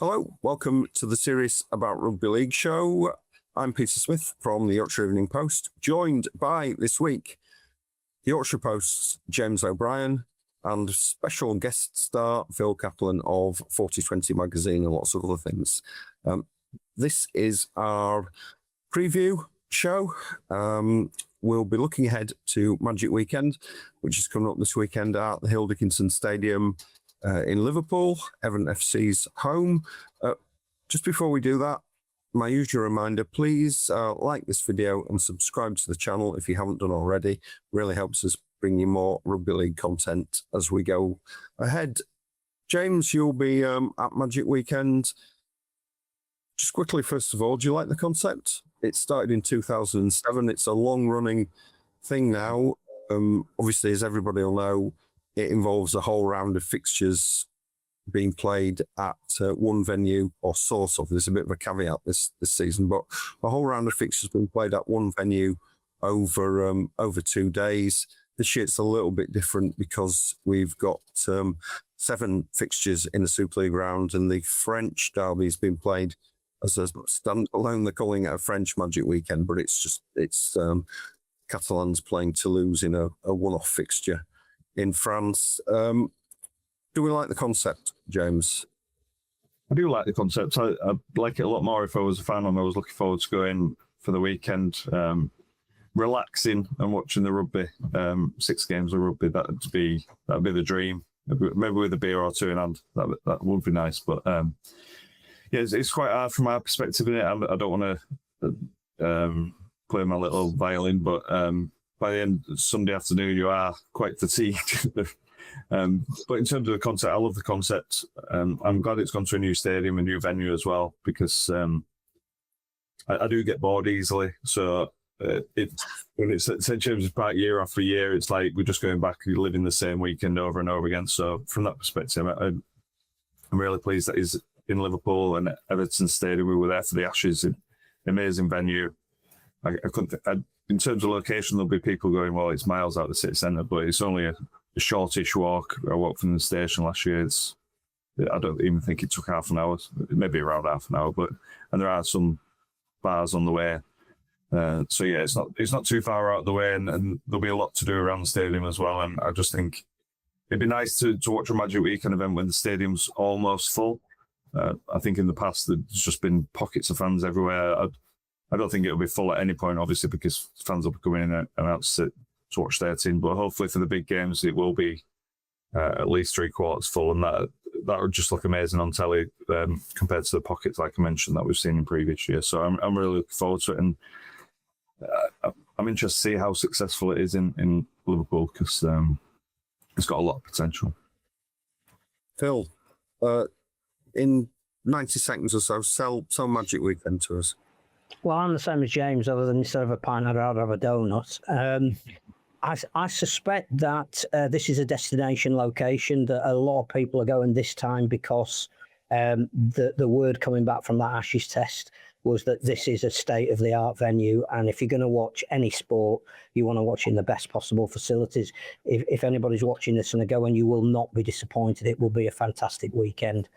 Hello, welcome to the Serious About Rugby League show. I'm Peter Smith from the Yorkshire Evening Post, joined by this week the Yorkshire Post's James O'Brien and special guest star Phil Caplan of 4020 magazine and lots of other things. This is our preview show. We'll be looking ahead to Magic Weekend, which is coming up this weekend at the Hill Dickinson Stadium in Liverpool, Everton FC's home. Just before we do that, my usual reminder, please like this video and subscribe to the channel if you haven't done already. Really helps us bring you more rugby league content as we go ahead. James, you'll be at Magic Weekend. Just quickly, first of all, do you like the concept? It started in 2007. It's a long-running thing now. Obviously, as everybody will know, it involves a whole round of fixtures being played at one venue, or sort of. There's a bit of a caveat this season, but a whole round of fixtures being played at one venue over 2 days. This year it's a little bit different because we've got 7 fixtures in the Super League round, and the French derby has been played as a standalone. They're calling it a French Magic Weekend, but it's Catalans playing Toulouse in a one-off fixture in France. Do we like the concept, James? I do like the concept. I'd like it a lot more if I was a fan and I was looking forward to going for the weekend, relaxing and watching the rugby. 6 games of rugby, that'd be the dream. Maybe with a beer or two in hand, that would be nice. But yeah, it's quite hard from our perspective in it. I don't want to play my little violin, but by the end of Sunday afternoon, you are quite fatigued. But in terms of the concept, I love the concept. I'm glad it's gone to a new stadium, a new venue as well, because I do get bored easily. So when it's at St James's Park year after year, it's like we're just going back and living the same weekend over and over again. So from that perspective, I'm really pleased that he's in Liverpool and Everton Stadium. We were there for the Ashes, an amazing venue. I couldn't. In terms of location, there'll be people going, well, it's miles out of the city centre, but it's only a shortish walk. I walked from the station last year. I don't even think it took half an hour, maybe around half an hour. And there are some bars on the way. So yeah, it's not too far out of the way, and there'll be a lot to do around the stadium as well. And I just think it'd be nice to watch a Magic Weekend event when the stadium's almost full. I think in the past there's just been pockets of fans everywhere. I don't think it'll be full at any point, obviously, because fans will be coming in and out to watch their team. But hopefully for the big games, it will be at least 3/4 full, and that would just look amazing on telly compared to the pockets, like I mentioned, that we've seen in previous years. So I'm really looking forward to it, and I'm interested to see how successful it is in Liverpool, because it's got a lot of potential. Phil, in 90 seconds or so, sell Magic Weekend to us. Well, I'm the same as James, other than instead of a pint, I'd rather have a donut. I suspect that this is a destination location that a lot of people are going this time because the word coming back from that Ashes test was that this is a state-of-the-art venue, and if you're going to watch any sport, you want to watch in the best possible facilities. If anybody's watching this and they go, and you will not be disappointed, it will be a fantastic weekend.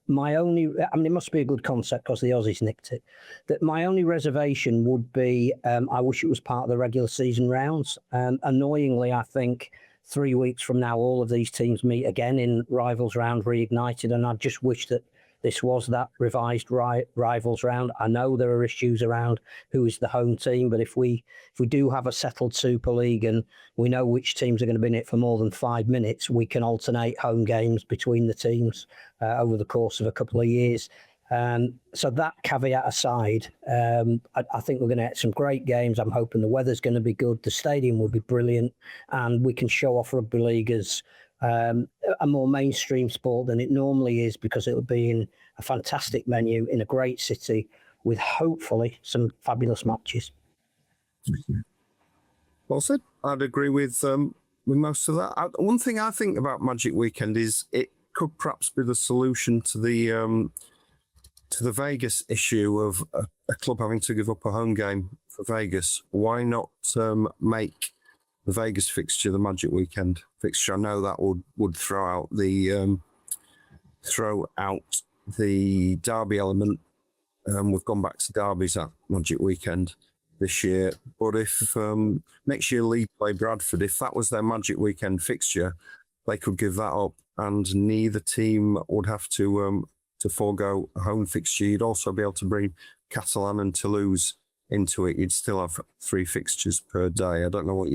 It must be a good concept because the Aussies nicked it. That my only reservation would be, I wish it was part of the regular season rounds. Annoyingly, I think 3 weeks from now, all of these teams meet again in Rivals Round Reignited, and I just wish that this was that revised Rivals Round. I know there are issues around who is the home team, but if we do have a settled Super League and we know which teams are going to be in it for more than 5 minutes, we can alternate home games between the teams over the course of a couple of years. So that caveat aside, I think we're going to get some great games. I'm hoping the weather's going to be good. The stadium will be brilliant, and we can show off rugby league as a more mainstream sport than it normally is, because it'll be in a fantastic venue in a great city with hopefully some fabulous matches. Well said. I'd agree with most of that. One thing I think about Magic Weekend is it could perhaps be the solution to the Vegas issue of a club having to give up a home game for Vegas. Why not make the Vegas fixture the Magic Weekend fixture? I know that would throw out the the derby element. We've gone back to derbies at Magic Weekend this year. But if next year Leeds play Bradford, if that was their Magic Weekend fixture, they could give that up, and neither team would have to forego a home fixture. You'd also be able to bring Catalan and Toulouse into it. You'd still have 3 fixtures per day. I don't know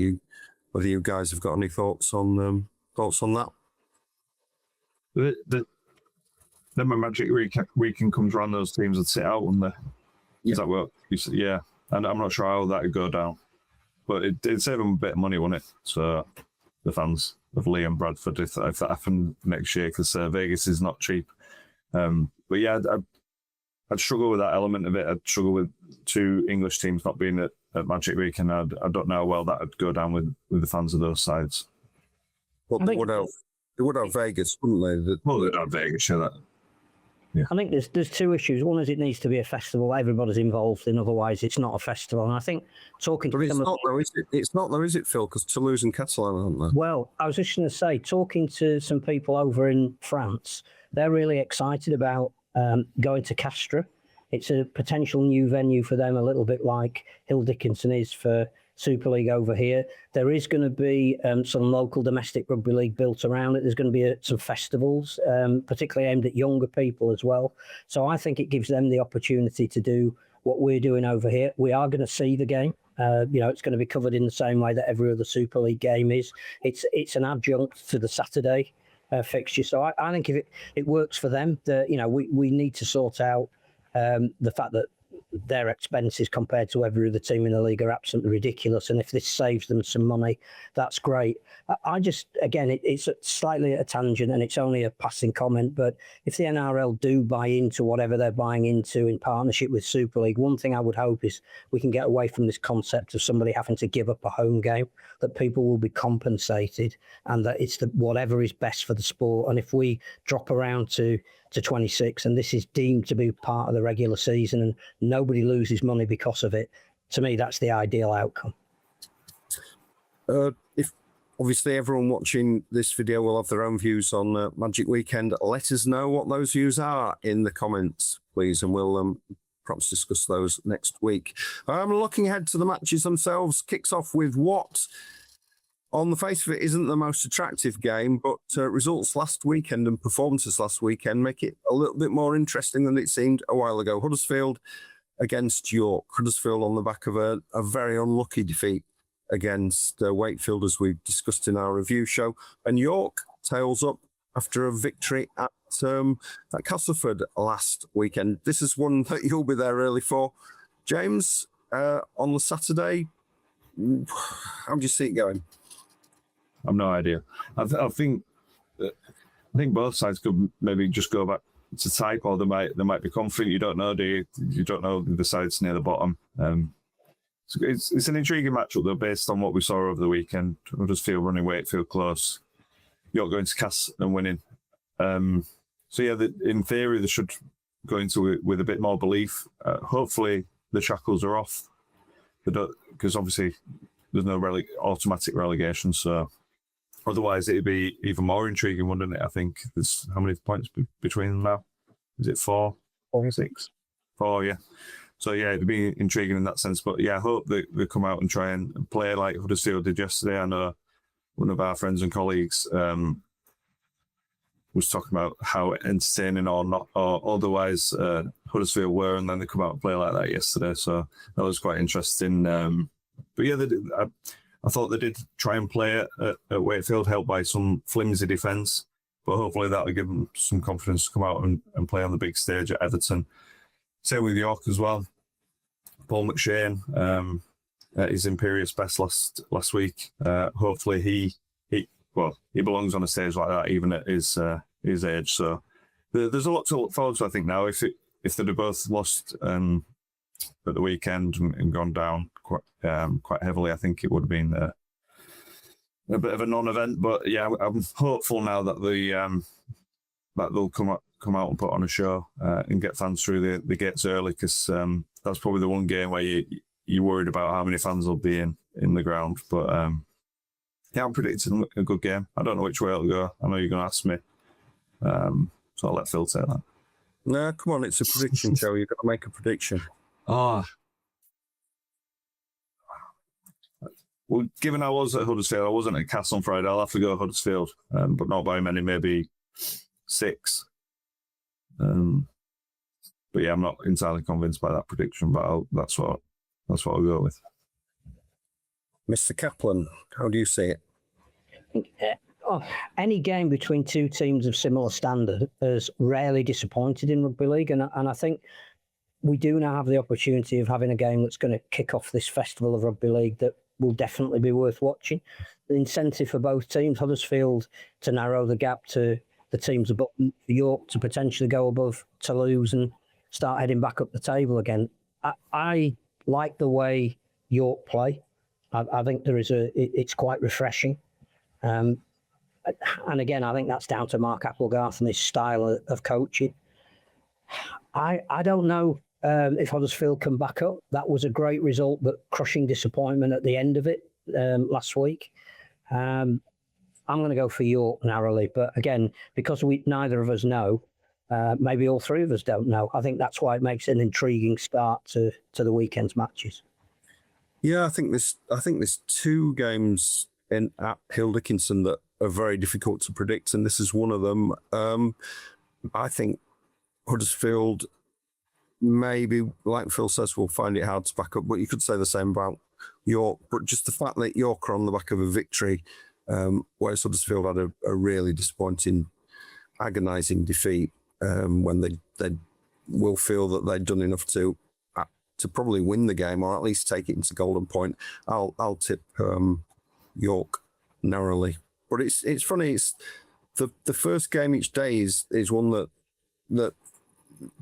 whether you guys have got any thoughts on that. Then when Magic Weekend comes around, those teams would sit out, wouldn't they? Yeah. Is that what you said? Yeah. And I'm not sure how that would go down. But it'd save them a bit of money, wouldn't it? So the fans of Lee and Bradford, if that happened next year, because Vegas is not cheap. But yeah, I'd struggle with that element of it. I'd struggle with 2 English teams not being at Magic Weekend. I don't know how well that would go down with the fans of those sides. But they would have Vegas, wouldn't they? Well, they'd have Vegas, yeah. Yeah. I think there's 2 issues. One is it needs to be a festival. Everybody's involved in, otherwise it's not a festival. And I think talking to it's not though, is it? It's not though, is it, Phil? Because Toulouse and Catalan aren't there. Well, I was just going to say, talking to some people over in France, they're really excited about going to Castres. It's a potential new venue for them, a little bit like Hill Dickinson is for Super League over here. There is going to be some local domestic rugby league built around it. There's going to be some festivals, particularly aimed at younger people as well. So I think it gives them the opportunity to do what we're doing over here. We are going to see the game. It's going to be covered in the same way that every other Super League game is. It's an adjunct to the Saturday fixture. So I think if it works for them, we need to sort out the fact that their expenses compared to every other team in the league are absolutely ridiculous. And if this saves them some money, that's great. I just, again, it's slightly at a tangent and it's only a passing comment, but if the NRL do buy into whatever they're buying into in partnership with Super League, one thing I would hope is we can get away from this concept of somebody having to give up a home game, that people will be compensated and that it's whatever is best for the sport. And if we drop around to 26 and this is deemed to be part of the regular season and nobody loses money because of it, to me that's the ideal outcome. If obviously everyone watching this video will have their own views on Magic Weekend, let us know what those views are in the comments, please, and we'll perhaps discuss those next week. Looking ahead to the matches themselves, kicks off with what on the face of it isn't the most attractive game, but results last weekend and performances last weekend make it a little bit more interesting than it seemed a while ago. Huddersfield against York. Huddersfield on the back of a very unlucky defeat against Wakefield, as we discussed in our review show. And York tails up after a victory at Castleford last weekend. This is one that you'll be there early for. James, on the Saturday, how do you see it going? I've no idea. I think both sides could maybe just go back to type, or they might be confident. You don't know, do you? You don't know the sides near the bottom. It's an intriguing matchup though, based on what we saw over the weekend. Huddersfield running Wakefield close, York going to Cass and winning. So yeah, in theory they should go into it with a bit more belief. Hopefully the shackles are off, because obviously there's no automatic relegation. So otherwise it'd be even more intriguing, wouldn't it? I think there's how many points between them now? Is it 4? 4, 6? 4, yeah. So yeah, it'd be intriguing in that sense. But yeah, I hope they come out and try and play like Huddersfield did yesterday. I know one of our friends and colleagues was talking about how entertaining or not or otherwise Huddersfield were, and then they come out and play like that yesterday. So that was quite interesting. But yeah, I thought they did try and play at Wakefield, helped by some flimsy defence. But hopefully that'll give them some confidence to come out and play on the big stage at Everton. Same with York as well. Paul McShane at his imperious best last week. Hopefully he belongs on a stage like that, even at his age. So there's a lot to look forward to, I think, now. If they'd have both lost at the weekend and gone down quite heavily, I think it would have been a bit of a non-event. But yeah, I'm hopeful now that they'll come out and put on a show and get fans through the gates early, because that's probably the one game where you're worried about how many fans will be in the ground. But yeah, I'm predicting a good game. I don't know which way it'll go. I know you're going to ask me, so I'll let Phil take that. No, come on, it's a prediction show. You've got to make a prediction. Oh. Well, given I was at Huddersfield, I wasn't at Castle on Friday. I'll have to go to Huddersfield, but not by many, maybe 6. But yeah, I'm not entirely convinced by that prediction, but that's what I'll go with. Mr. Caplan, how do you see it? Any game between two teams of similar standard has rarely disappointed in rugby league, and I think we do now have the opportunity of having a game that's going to kick off this festival of rugby league that will definitely be worth watching. The incentive for both teams, Huddersfield to narrow the gap to the teams above, York to potentially go above Toulouse and start heading back up the table again. I like the way York play. I think it's quite refreshing. And again, I think that's down to Mark Applegarth and his style of coaching. I don't know if Huddersfield can back up. That was a great result, but crushing disappointment at the end of it last week. I'm going to go for York narrowly, but again, because neither of us know, maybe all three of us don't know. I think that's why it makes an intriguing start to the weekend's matches. Yeah, I think there's 2 games at Hill Dickinson that are very difficult to predict, and this is one of them. I think Huddersfield, maybe, like Phil says, will find it hard to back up, but you could say the same about York. But just the fact that York are on the back of a victory, whereas Huddersfield had a really disappointing, agonising defeat, when they will feel that they'd done enough to probably win the game or at least take it into Golden Point. I'll tip York narrowly. But it's funny. It's the first game each day is one that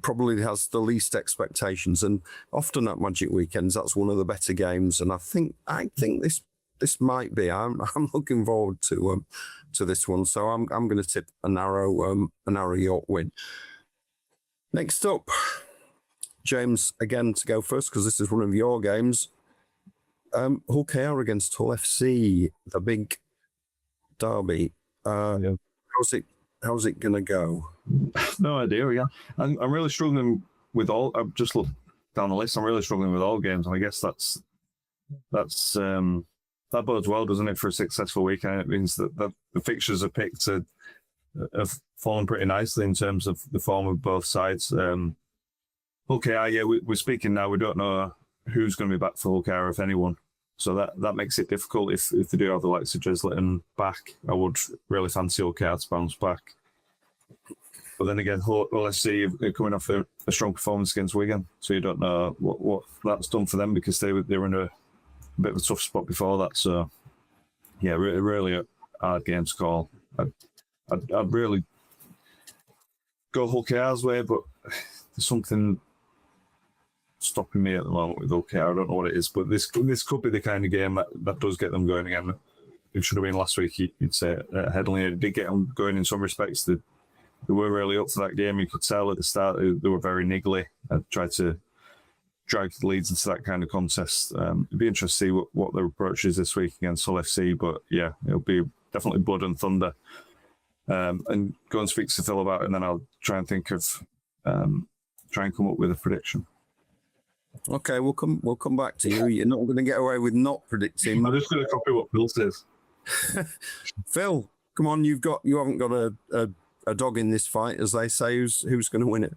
probably has the least expectations, and often at Magic Weekends that's one of the better games. And I think this might be. I'm looking forward to this one. So I'm going to tip a narrow York win. Next up, James, again to go first because this is one of your games. Hull KR against Hull FC, the big derby. Yeah. How's it gonna go? No idea. Yeah, I'm really struggling with all. I've just looked down the list. I'm really struggling with all games, and I guess that bodes well, doesn't it, for a successful weekend? It means that the fixtures are picked have fallen pretty nicely in terms of the form of both sides. Hull KR, yeah, we're speaking now. We don't know who's going to be back for Hull KR, if anyone. So that makes it difficult. If they do have the likes of Jesletton back, I would really fancy Hull KR to bounce back. But then again, Hull FC are coming off a strong performance against Wigan, so you don't know what that's done for them because they were in a bit of a tough spot before that. So yeah, really a hard game to call. I'd really go Hull KR's way, but there's something stopping me at the moment with Hull KR. I don't know what it is, but this could be the kind of game that does get them going again. It should have been last week, you'd say. Headingley did get them going in some respects. They were really up for that game. You could tell at the start they were very niggly and tried to drag the Leeds into that kind of contest. It'd be interesting to see what their approach is this week against Hull FC, but yeah, it'll be definitely blood and thunder. And go and speak to Phil about it, and then I'll try and think of try and come up with a prediction. Okay, we'll come back to you. You're not going to get away with not predicting. I'm just going to copy what Phil says. Phil, come on, you haven't got a dog in this fight, as they say. Who's going to win it?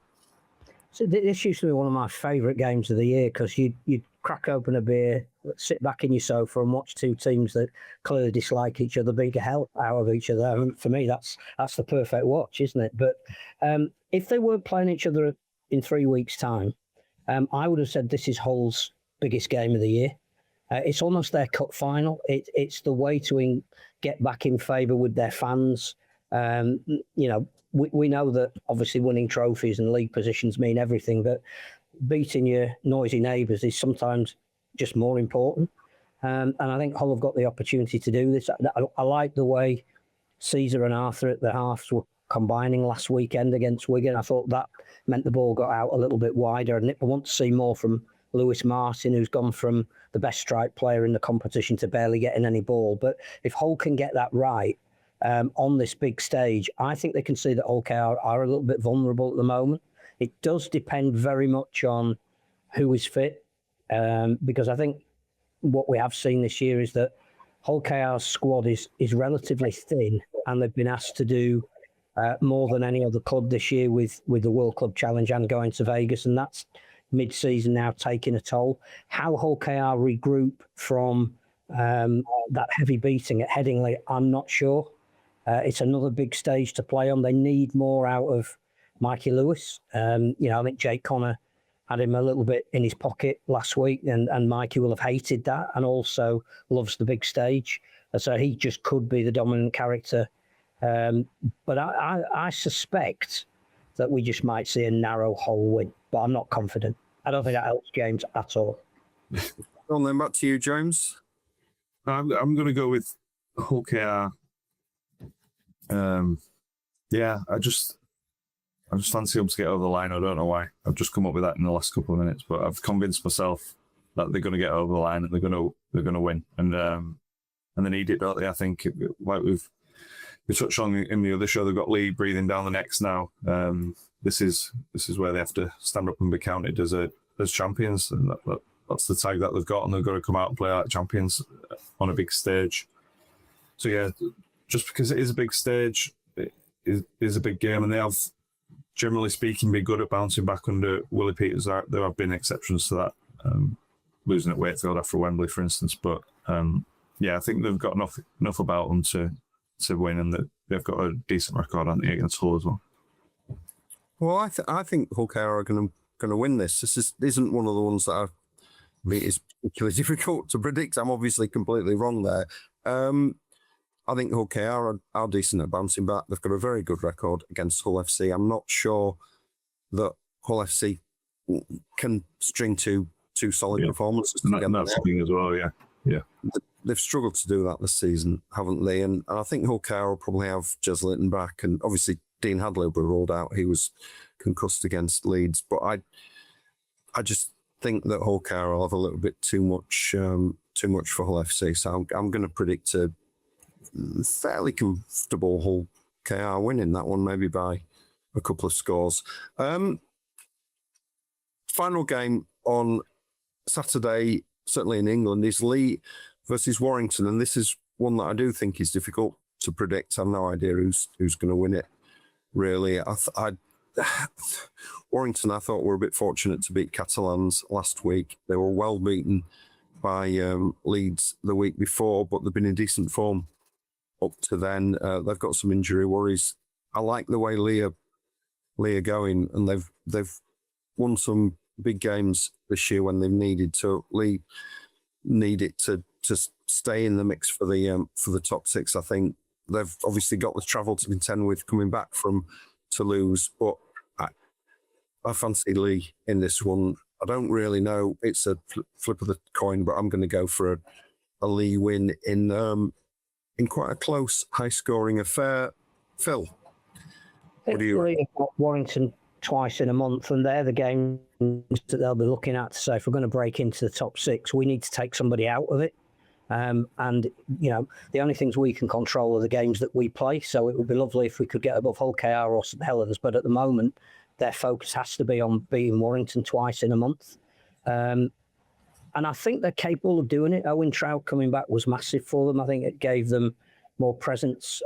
So this used to be one of my favourite games of the year because you'd crack open a beer, sit back in your sofa and watch two teams that clearly dislike each other beat the hell out of each other. I mean, for me, that's the perfect watch, isn't it? But if they weren't playing each other in 3 weeks' time, I would have said this is Hull's biggest game of the year. It's almost their cup final. It's the way to get back in favour with their fans. We know that obviously winning trophies and league positions mean everything, but beating your noisy neighbours is sometimes just more important. And I think Hull have got the opportunity to do this. I like the way Caesar and Arthur at the halves were combining last weekend against Wigan. I thought that meant the ball got out a little bit wider. And I want to see more from Lewis Martin, who's gone from the best strike player in the competition to barely getting any ball. But if Hull can get that right on this big stage, I think they can see that Hull are a little bit vulnerable at the moment. It does depend very much on who is fit, because I think what we have seen this year is that Hull KR's squad is relatively thin, and they've been asked to do more than any other club this year with the World Club Challenge and going to Vegas, and that's mid-season now taking a toll. How Hull KR regroup from that heavy beating at Headingley, I'm not sure. It's another big stage to play on. They need more out of Mikey Lewis. I think Jake Connor had him a little bit in his pocket last week, and Mikey will have hated that, and also loves the big stage. So he just could be the dominant character. But I suspect that we just might see a narrow Hull win, but I'm not confident. I don't think that helps James at all. Well, then back to you, James. I'm going to go with Hull KR. I just fancy them to get over the line. I don't know why. I've just come up with that in the last couple of minutes, but I've convinced myself that they're going to get over the line and they're going to win, and they need it, don't they? I think, like we touched on in the other show, they've got Lee breathing down the necks now. This is where they have to stand up and be counted as champions, and that's the tag that they've got, and they've got to come out and play like champions on a big stage. So yeah, just because it is a big stage, it is a big game, and they have, generally speaking, been good at bouncing back under Willie Peters. There have been exceptions to that, losing at Wakefield after Wembley, for instance. But I think they've got enough about them to win, and that they've got a decent record, haven't they, against Hull as well. Well, I think Hull KR are going to win this. This isn't one of the ones that is particularly difficult to predict. I'm obviously completely wrong there. I think Hull KR are decent at bouncing back. They've got a very good record against Hull FC. I'm not sure that Hull FC can string two solid performances together. And that's the thing as well, yeah. They've struggled to do that this season, haven't they? And I think Hull KR will probably have Jez Litton back, and obviously Dean Hadley will be ruled out. He was concussed against Leeds, but I just think that Hull KR will have a little bit too much for Hull FC. So I'm going to predict a fairly comfortable Hull KR winning that one, maybe by a couple of scores. Final game on Saturday, certainly in England, is Lee versus Warrington, and this is one that I do think is difficult to predict. I've no idea who's going to win it, really. Warrington, I thought, were a bit fortunate to beat Catalans last week. They were well beaten by Leeds the week before, but they've been in decent form up to then. They've got some injury worries. I like the way Lee are going, and they've won some big games this year when they've needed to. Lee need it to stay in the mix for the top six. I think they've obviously got the travel to contend with coming back from Toulouse, but I fancy Lee in this one. I don't really know. It's a flip of the coin, but I'm going to go for a Lee win in quite a close, high-scoring affair. Phil, what do you? Lee have got Warrington twice in a month, and they're the games that they'll be looking at to say, if we're going to break into the top six, we need to take somebody out of it. And the only things we can control are the games that we play. So it would be lovely if we could get above Hull KR or St Helens, but at the moment, their focus has to be on beating Warrington twice in a month. And I think they're capable of doing it. Owen Trout coming back was massive for them. I think it gave them more presence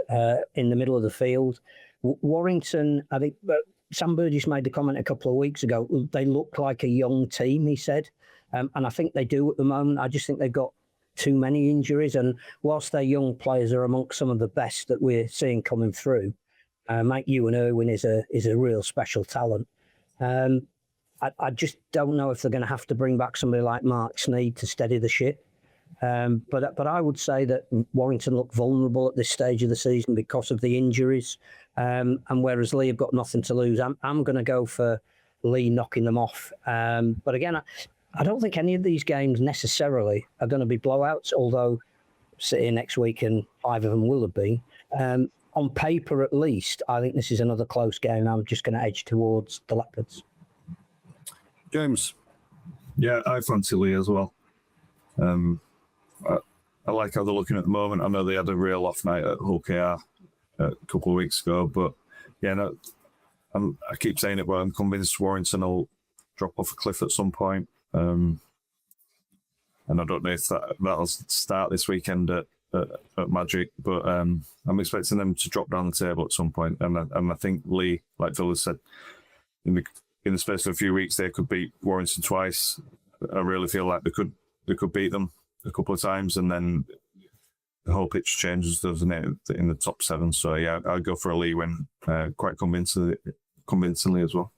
in the middle of the field. Warrington, I think, Sam Burgess made the comment a couple of weeks ago, they look like a young team, he said. And I think they do at the moment. I just think they've got too many injuries. And whilst their young players are amongst some of the best that we're seeing coming through, Mike Ewan Irwin is a real special talent. I just don't know if they're going to have to bring back somebody like Mark Sneed to steady the ship. But I would say that Warrington look vulnerable at this stage of the season because of the injuries. And whereas Lee have got nothing to lose, I'm going to go for Lee knocking them off. But again, I don't think any of these games necessarily are going to be blowouts, although sit here next week and 5 of them will have been. On paper, at least, I think this is another close game. I'm just going to edge towards the Leopards. James? Yeah, I fancy Lee as well. I like how they're looking at the moment. I know they had a real off night at Hull KR a couple of weeks ago, but yeah, no, I keep saying it, but I'm convinced Warrington will drop off a cliff at some point. And I don't know if that'll start this weekend at Magic, but I'm expecting them to drop down the table at some point. And I think Lee, like Phil has said, in the space of a few weeks, they could beat Warrington twice. I really feel like they could beat them a couple of times, and then the whole picture changes, doesn't it, in the top 7? So yeah, I'd go for a Lee win quite convincingly as well.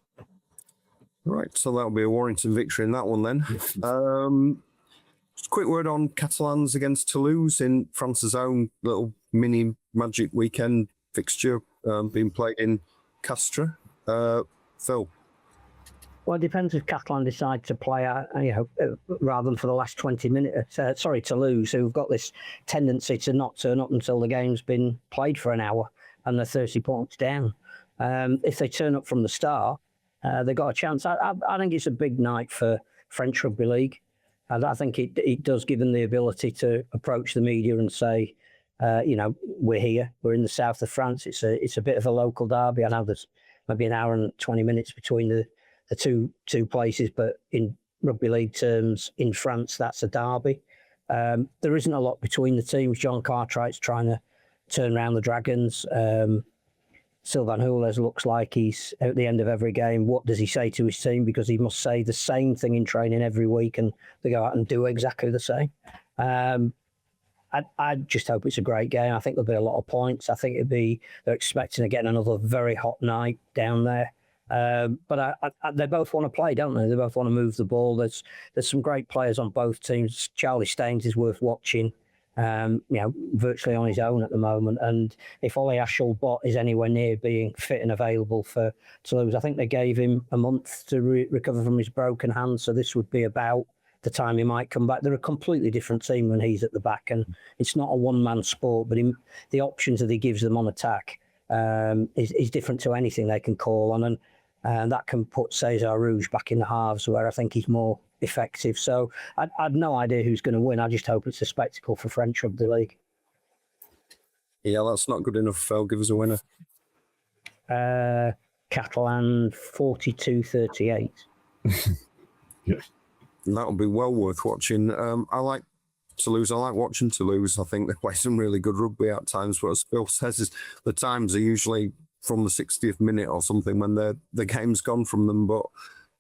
Right, so that'll be a Warrington victory in that one then. Just a quick word on Catalans against Toulouse in France's own little mini Magic weekend fixture being played in Castres. Phil? Well, it depends if Catalan decide to play, rather than for the last 20 minutes. Toulouse, who've got this tendency to not turn up until the game's been played for an hour and they're 30 points down. If they turn up from the start, they've got a chance. I think it's a big night for French Rugby League. And I think it does give them the ability to approach the media and say, we're here, we're in the south of France. It's a bit of a local derby. I know there's maybe an hour and 20 minutes between the two places, but in rugby league terms, in France, that's a derby. There isn't a lot between the teams. John Cartwright's trying to turn around the Dragons. Sylvain Hules looks like he's at the end of every game. What does he say to his team? Because he must say the same thing in training every week, and they go out and do exactly the same. I just hope it's a great game. I think there'll be a lot of points. I think they're expecting to get another very hot night down there. But they both want to play, don't they? They both want to move the ball. There's some great players on both teams. Charlie Staines is worth watching. Virtually on his own at the moment. And if Ollie Ashall-Bott is anywhere near being fit and available for Toulouse, I think they gave him a month to recover from his broken hand. So this would be about the time he might come back. They're a completely different team when he's at the back, and it's not a one-man sport, but the options that he gives them on attack is different to anything they can call on. And that can put Cesar Rouge back in the halves where I think he's more effective. So I've no idea who's going to win. I just hope it's a spectacle for French Rugby League. Yeah, that's not good enough, Phil. Give us a winner. Catalan 42-38. Yeah. And that'll be well worth watching. I like Toulouse. I like watching Toulouse. I think they play some really good rugby at times. But as Phil says, is the times are usually from the 60th minute or something when the game's gone from them. But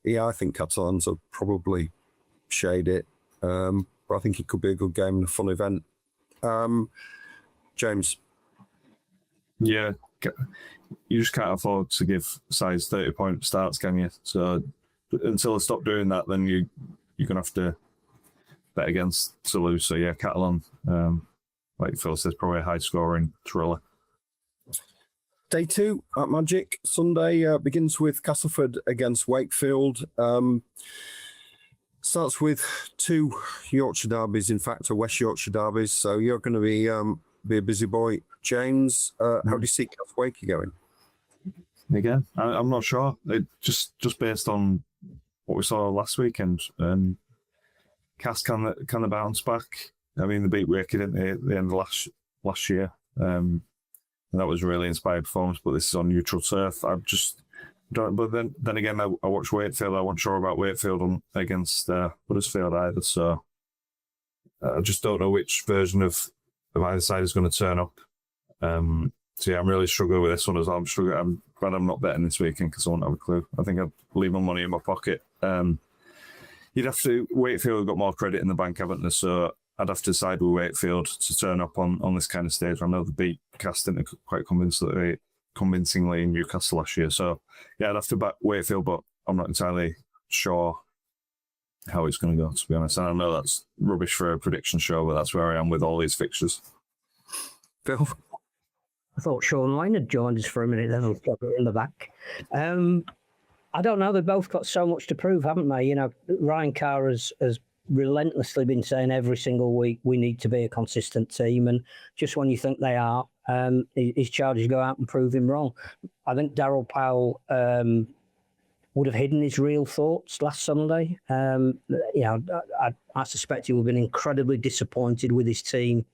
yeah, I think Catalans will probably shade it. But I think it could be a good game and a fun event. James? Yeah, you just can't afford to give size 30-point starts, can you? So until I stop doing that, then you're going to have to bet against Toulouse. So yeah, Catalan, like Phil says, probably a high-scoring thriller. Day 2 at Magic. Sunday begins with Castleford against Wakefield. Starts with 2 Yorkshire derbies, in fact, or West Yorkshire derbies. So you're going to be a busy boy. James, how do you see Cass Wakey going? Again, I'm not sure. It just based on what we saw last weekend, Cass can they bounce back? I mean, they beat Wakey, didn't they, at the end of last year? And that was a really inspired performance, but this is on neutral turf. I just don't. But then again, I watched Wakefield. I wasn't sure about Wakefield against Huddersfield either. So I just don't know which version of either side is going to turn up. So yeah, I'm really struggling with this one as well. I'm glad I'm not betting this weekend because I won't have a clue. I think I'd leave my money in my pocket. You'd have to. Wakefield have got more credit in the bank, haven't they? So I'd have to side with Wakefield to turn up on this kind of stage. I know they beat Caston quite convincingly in Newcastle last year. So yeah, I'd have to back Wakefield, but I'm not entirely sure how it's going to go, to be honest. And I know that's rubbish for a prediction show, but that's where I am with all these fixtures. Phil? I thought Sean Lane had joined us for a minute, then I'll put it in the back. I don't know. They've both got so much to prove, haven't they? You know, Ryan Carr has relentlessly been saying every single week we need to be a consistent team, and just when you think they are, his charges go out and prove him wrong. I think Daryl Powell would have hidden his real thoughts last Sunday. I suspect he would have been incredibly disappointed with his team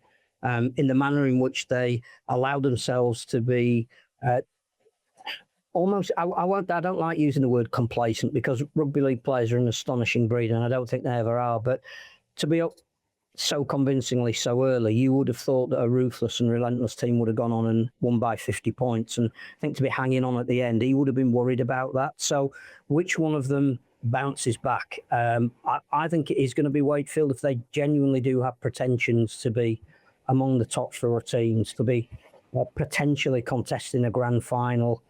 in the manner in which they allowed themselves to be almost, I don't like using the word complacent because rugby league players are an astonishing breed and I don't think they ever are. But to be up so convincingly so early, you would have thought that a ruthless and relentless team would have gone on and won by 50 points. And I think to be hanging on at the end, he would have been worried about that. So which one of them bounces back? I think it is going to be Wakefield if they genuinely do have pretensions to be among the top four teams, to be potentially contesting a grand final.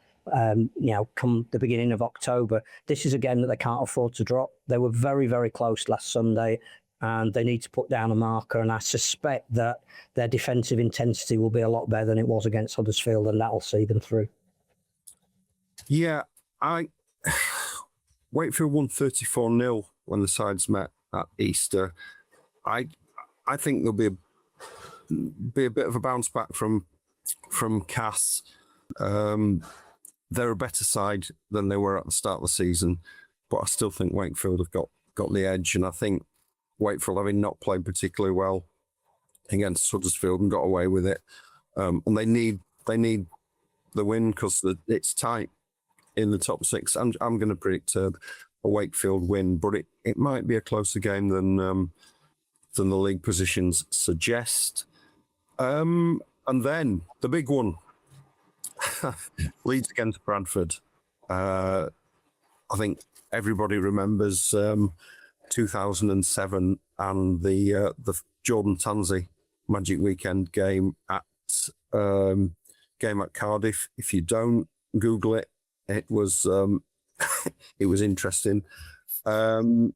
Come the beginning of October. This is a game that they can't afford to drop. They were very, very close last Sunday and they need to put down a marker. And I suspect that their defensive intensity will be a lot better than it was against Huddersfield, and that'll see them through. Yeah, Wakefield won 34-0 when the sides met at Easter. I think there'll be a bit of a bounce back from Cass. They're a better side than they were at the start of the season, but I still think Wakefield have got the edge, and I think Wakefield, having not played particularly well against Huddersfield and got away with it, and they need the win because it's tight in the top six. I'm going to predict a Wakefield win, but it might be a closer game than the league positions suggest. And then the big one. Leeds against Bradford. I think everybody remembers 2007 and the Jordan Tansey Magic Weekend game at Cardiff. If you don't, Google it. It was it was interesting. The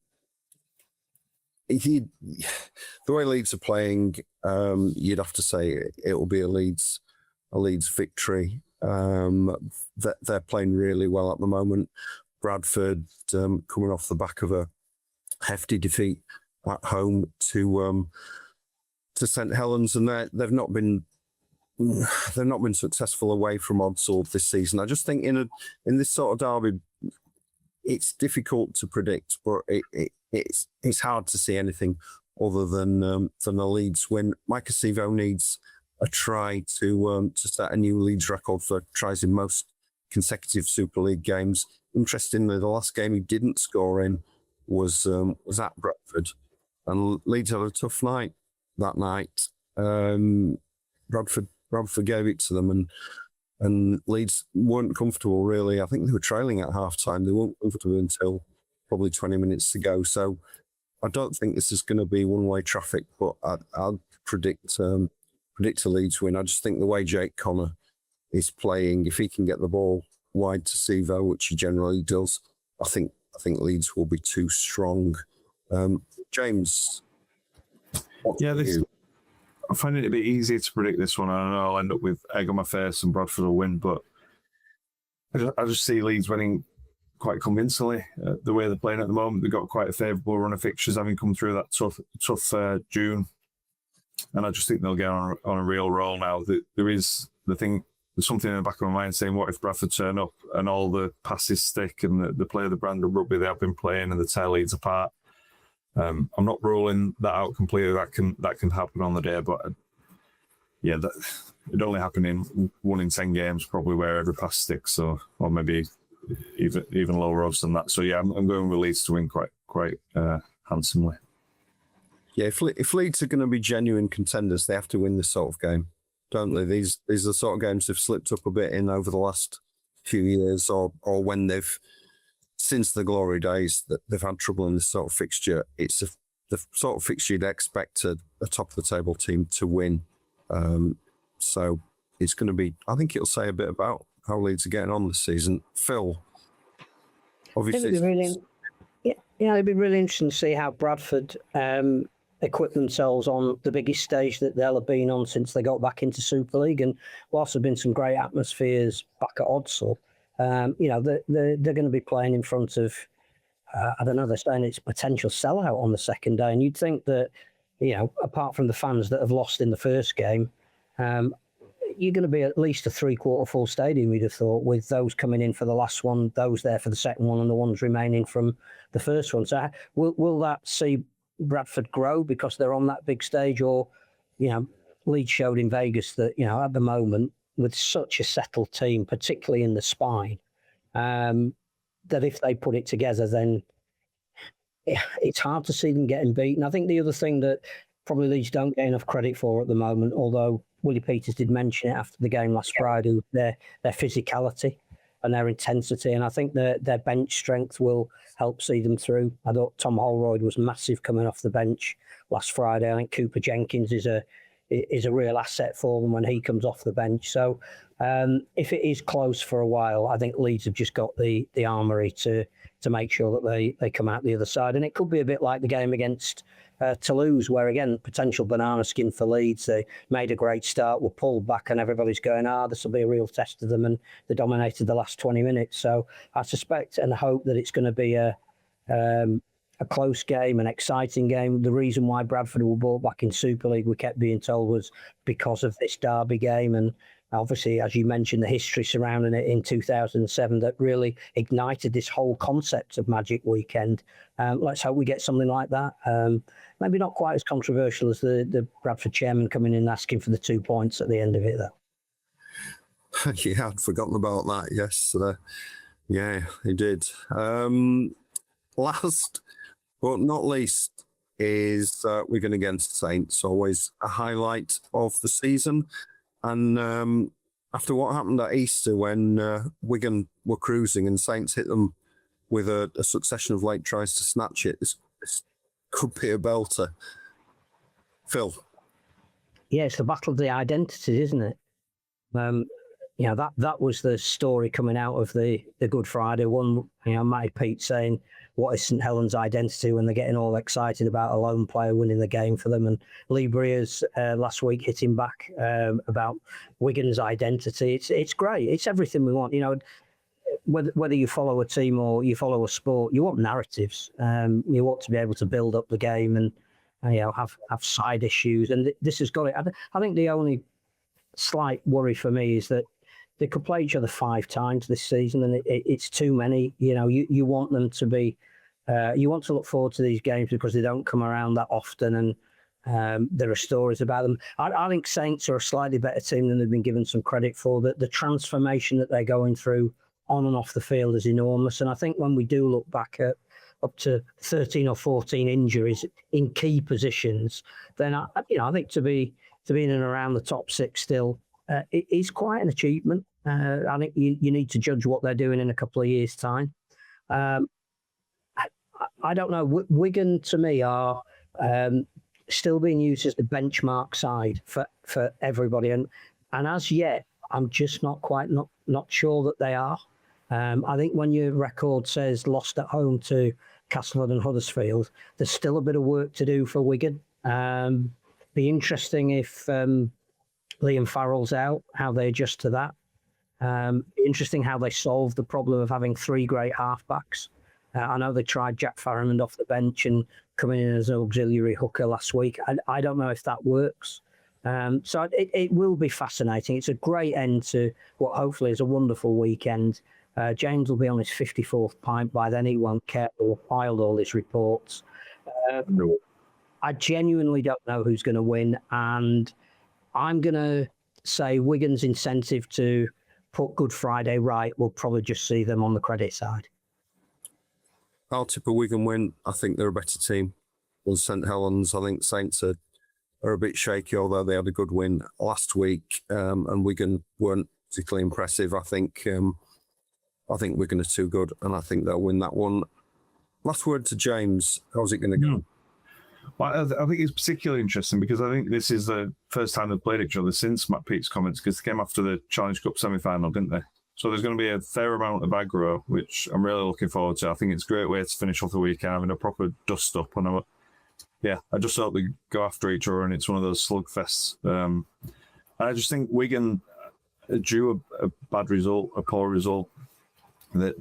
way Leeds are playing, you'd have to say it will be a Leeds victory. They're playing really well at the moment. Bradford coming off the back of a hefty defeat at home to St Helens, and they've not been successful away from Odsall this season. I just think in this sort of derby, it's difficult to predict, but it's hard to see anything other than a Leeds win. Mike Acevo needs a try to set a new Leeds record for tries in most consecutive Super League games. Interestingly, the last game he didn't score in was at Bradford, and Leeds had a tough night that night. Bradford gave it to them, and Leeds weren't comfortable really. I think they were trailing at half time. They weren't comfortable until probably 20 minutes to go. So I don't think this is going to be one-way traffic, but I'll predict a Leeds win. I just think the way Jake Connor is playing, if he can get the ball wide to Sevo, which he generally does, I think Leeds will be too strong. James, I find it a bit easier to predict this one. I don't know I'll end up with egg on my face and Bradford will win, but I just see Leeds winning quite convincingly. The way they're playing at the moment, they've got quite a favourable run of fixtures, having come through that tough June. And I just think they'll get on a real roll now. There's something in the back of my mind saying, what if Bradford turn up and all the passes stick and they play the brand of rugby they have been playing and they tear Leeds apart? I'm not ruling that out completely. That can happen on the day, but it only happened in 1 in 10 games, probably where every pass sticks, or maybe even lower odds than that. So yeah, I'm going with Leeds to win quite handsomely. Yeah, if Leeds are going to be genuine contenders, they have to win this sort of game, don't they? These are the sort of games they've slipped up a bit in over the last few years, or when they've, since the glory days, that they've had trouble in this sort of fixture. It's the sort of fixture you'd expect a top of the table team to win. So it's going to be, I think it'll say a bit about how Leeds are getting on this season. Phil, obviously. It'd be really interesting to see how Bradford equip themselves on the biggest stage that they'll have been on since they got back into Super League. And whilst there have been some great atmospheres back at Odsall, they're going to be playing in front of, I don't know, they're saying it's potential sellout on the second day. And you'd think that, apart from the fans that have lost in the first game, you're going to be at least a 3/4 full stadium, you'd have thought, with those coming in for the last one, those there for the second one, and the ones remaining from the first one. So will that see Bradford grow because they're on that big stage? Or, Leeds showed in Vegas that, at the moment, with such a settled team, particularly in the spine, that if they put it together, then it's hard to see them getting beaten. I think the other thing that probably Leeds don't get enough credit for at the moment, although Willie Peters did mention it after the game last Friday, their physicality and their intensity. And I think their bench strength will help see them through. I thought Tom Holroyd was massive coming off the bench last Friday. I think Cooper Jenkins is a real asset for them when he comes off the bench. So if it is close for a while, I think Leeds have just got the armoury to make sure that they come out the other side. And it could be a bit like the game against Toulouse, where again, potential banana skin for Leeds. They made a great start, were pulled back, and everybody's going, this will be a real test of them. And they dominated the last 20 minutes. So I suspect and hope that it's going to be a close game, an exciting game. The reason why Bradford were brought back in Super League, we kept being told, was because of this derby game. And obviously, as you mentioned, the history surrounding it in 2007 that really ignited this whole concept of Magic Weekend. Let's hope we get something like that. Maybe not quite as controversial as the Bradford chairman coming in and asking for the 2 points at the end of it, though. Yeah, I'd forgotten about that. Yes, yeah, he did. Last but not least is Wigan against Saints, always a highlight of the season. And after what happened at Easter when Wigan were cruising and Saints hit them with a succession of late tries to snatch it, this could be a belter. Phil? Yeah, it's the battle of the identities, isn't it? That was the story coming out of the Good Friday one. Matty Pete saying, what is St Helens' identity, when they're getting all excited about a lone player winning the game for them. And Lee Breers last week hitting back about Wigan's identity. It's great. It's everything we want. Whether you follow a team or you follow a sport, you want narratives. You want to be able to build up the game and have side issues. And this has got it. I think the only slight worry for me is that they could play each other 5 times this season, and it's too many. You want them to be, you want to look forward to these games because they don't come around that often, and there are stories about them. I think Saints are a slightly better team than they've been given some credit for. The transformation that they're going through on and off the field is enormous, and I think when we do look back at up to 13 or 14 injuries in key positions, then I think to be in and around the top 6 still. It is quite an achievement. I think you need to judge what they're doing in a couple of years' time. I don't know. Wigan, to me, are still being used as the benchmark side for everybody. And as yet, I'm just not sure that they are. I think when your record says lost at home to Castleford and Huddersfield, there's still a bit of work to do for Wigan. Be interesting if Liam Farrell's out, how they adjust to that. Interesting how they solve the problem of having 3 great halfbacks. I know they tried Jack Farrimond off the bench and coming in as an auxiliary hooker last week. I don't know if that works. So it will be fascinating. It's a great end to what hopefully is a wonderful weekend. James will be on his 54th pint by then. He won't care. He'll have filed all his reports. I genuinely don't know who's going to win, and I'm going to say Wigan's incentive to put Good Friday right will probably just see them on the credit side. I'll tip a Wigan win. I think they're a better team than St Helens. I think Saints are a bit shaky, although they had a good win last week, and Wigan weren't particularly impressive. I think Wigan are too good, and I think they'll win that one. Last word to James. How's it going to go? Well, I think it's particularly interesting because I think this is the first time they've played each other since Matt Pete's comments, because they came after the Challenge Cup semi-final, didn't they? So there's going to be a fair amount of aggro, which I'm really looking forward to. I think it's a great way to finish off the weekend, having a proper dust-up. And I just hope they go after each other and it's one of those slugfests. And I just think Wigan drew a bad result, a poor result. They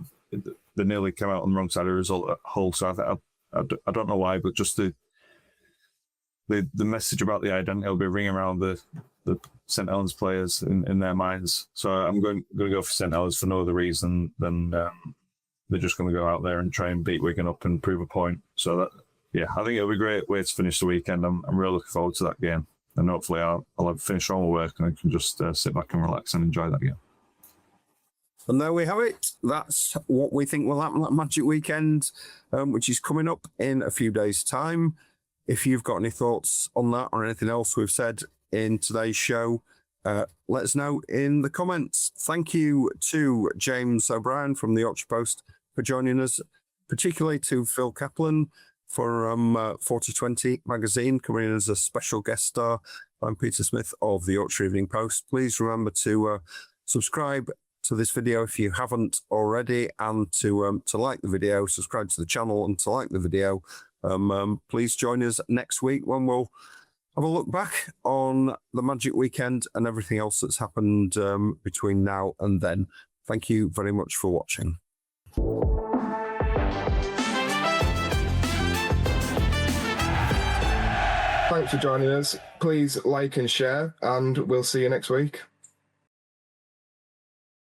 nearly came out on the wrong side of the result at Hull. So I don't know why, but just the message about the identity will be ringing around the St Helens players in their minds. So I'm going to go for St Helens for no other reason than they're just going to go out there and try and beat Wigan up and prove a point. So I think it'll be a great way to finish the weekend. I'm really looking forward to that game, and hopefully I'll have finished all my work and I can just sit back and relax and enjoy that game. And there we have it. That's what we think will happen at Magic Weekend, which is coming up in a few days' time. If you've got any thoughts on that or anything else we've said in today's show, let us know in the comments. Thank you to James O'Brien from the Yorkshire Post for joining us, particularly to Phil Caplan for 4020 magazine, coming in as a special guest star. I'm Peter Smith of the Yorkshire Evening Post. Please remember to subscribe to this video if you haven't already, and to like the video, subscribe to the channel, and to like the video. Please join us next week when we'll have a look back on the Magic Weekend and everything else that's happened between now and then. Thank you very much for watching. Thanks for joining us. Please like and share, and we'll see you next week.